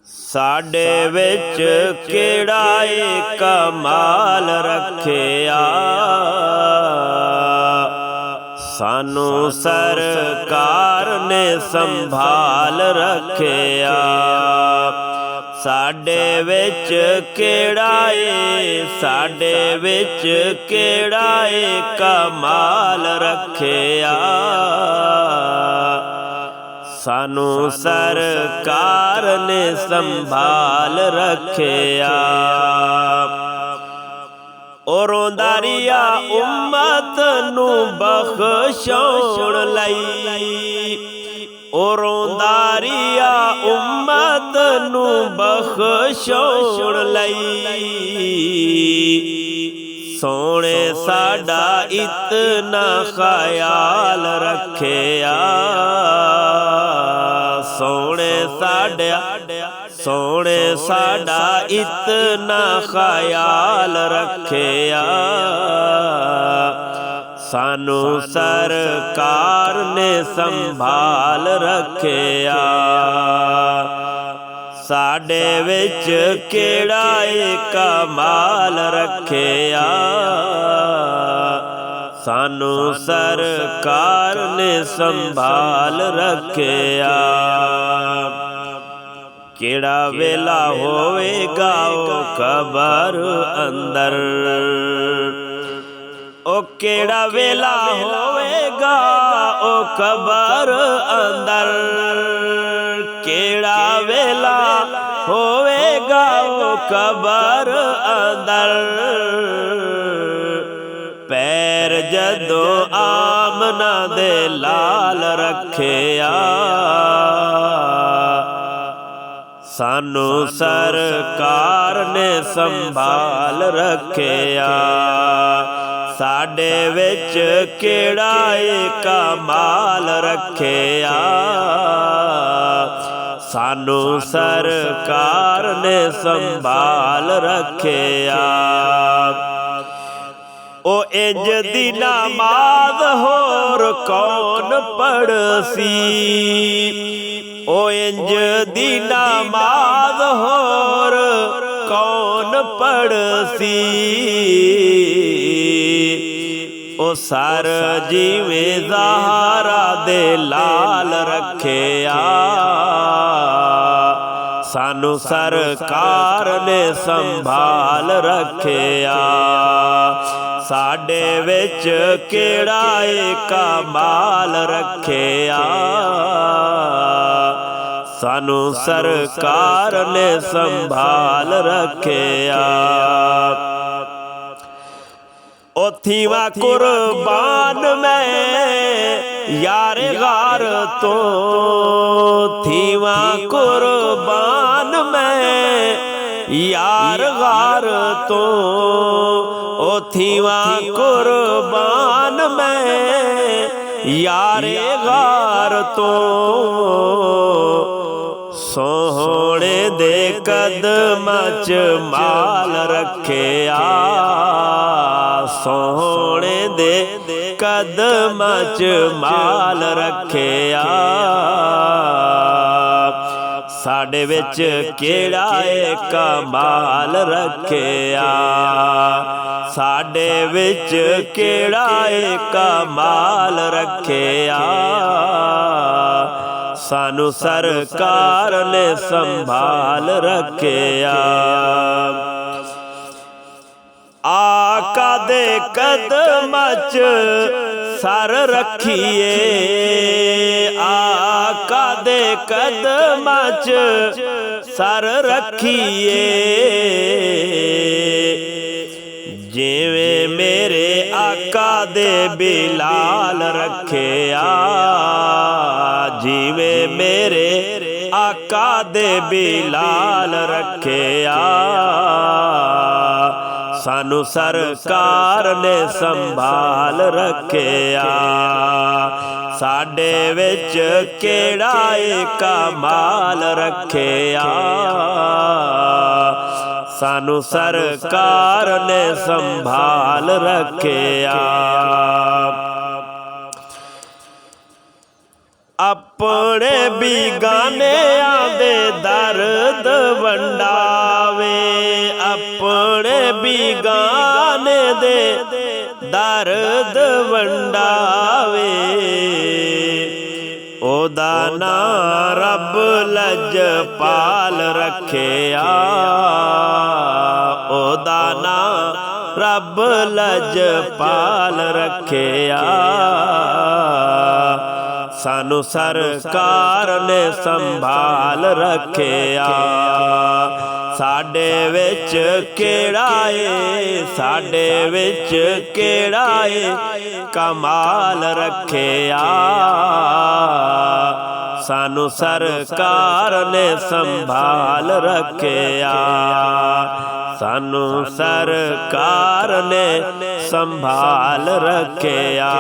साडे विच केड़ा ए कमाल रखिया, सानू सरकार ने संभाल रखिया। साडे विच केड़ा ए, साडे विच केड़ा ए कमाल रखिया, सानू सरकार ने संभाल रखिया। ओ रोंदा रिया उम्मत नू बख्शाउण लई, ओ रोंदा रिया उम्मत नू बख्शाउण लई। सोने साडा इतना ख्याल रखिया, सोने साडा इतना ख्याल रखिया, सानू सरकार ने संभाल रखिया। साडे विच केड़ा ए कमाल रखिया, सानू सरकार ने संभाल रखिया। केड़ा वेला होवेगा ओ कबर अंदर, ओ केड़ा वेला होवेगा ओ कबर अंदर, केड़ा वेला होवेगा ओ कबर अंदर। पैर जदों आमना दे लाल रखिया, सानू सरकार ने संभाल रखिया। साडे विच केड़ा ए कमाल रखिया, सानू सरकार ने संभाल रखिया। ओ इंज दी नमाज होर कौन पढ़सी, ओ इंज दी नमाज होर कौन पढ़सी। ओ सर जिवें ज़हरा दे लाल रखिया, सानू सरकार ने संभाल रखिया। साडे विच केड़ा ए कमाल रखिया, सानू सरकार ने संभाल रखिया। ओ थीवा कुर्बान मैं यारे गार तो, थीवा कुर्बान मैं यार गार तो, ओ थीवा कुर्बान मैं यारे गार तो। सोहणे दे कदमां च माल रखिया, सोहणे दे कदमां च माल रखिया। साडे विच केड़ा ए कमाल रखिया, साडे विच केड़ा ए कमाल रखिया, सानू सरकार ने संभाल रखिया। आका दे कदमां च सर रखिए, आका दे कदमां च सर रखिए। जिवें मेरे आका दे बिलाल रखिया, जिवें मेरे आका दे बिलाल रखिया, सानू सरकार ने संभाल रखिया। साडे विच केड़ा ए कमाल रखिया, सानू सरकार ने संभाल रखिया। अपने बिगाने आदे दर ਦਰਦ ਵੰਡਾਵੇ, ਆਪਣੇ ਬਿਗਾਨੇ ਦੇ ਦਰਦ ਵੰਡਾਵੇ। ਉਹਦਾ ਨਾਂ ਰੱਬ ਲਜਪਾਲ ਰੱਖਿਆ, ਉਹਦਾ ਨਾਂ ਰੱਬ ਲਜਪਾਲ ਰੱਖਿਆ। ਸਾਨੂੰ ਸਰਕਾਰ ਨੇ ਸੰਭਾਲ ਰੱਖਿਆ, ਸਾਡੇ ਵਿੱਚ ਕਿਹੜਾ ਏ, ਸਾਡੇ ਵਿੱਚ ਕਿਹੜਾ ਏ ਕਮਾਲ ਰੱਖਿਆ। ਸਾਨੂੰ ਸਰਕਾਰ ਨੇ ਸੰਭਾਲ ਰੱਖਿਆ, ਸਾਨੂੰ ਸਰਕਾਰ ਨੇ ਸੰਭਾਲ ਰੱਖਿਆ।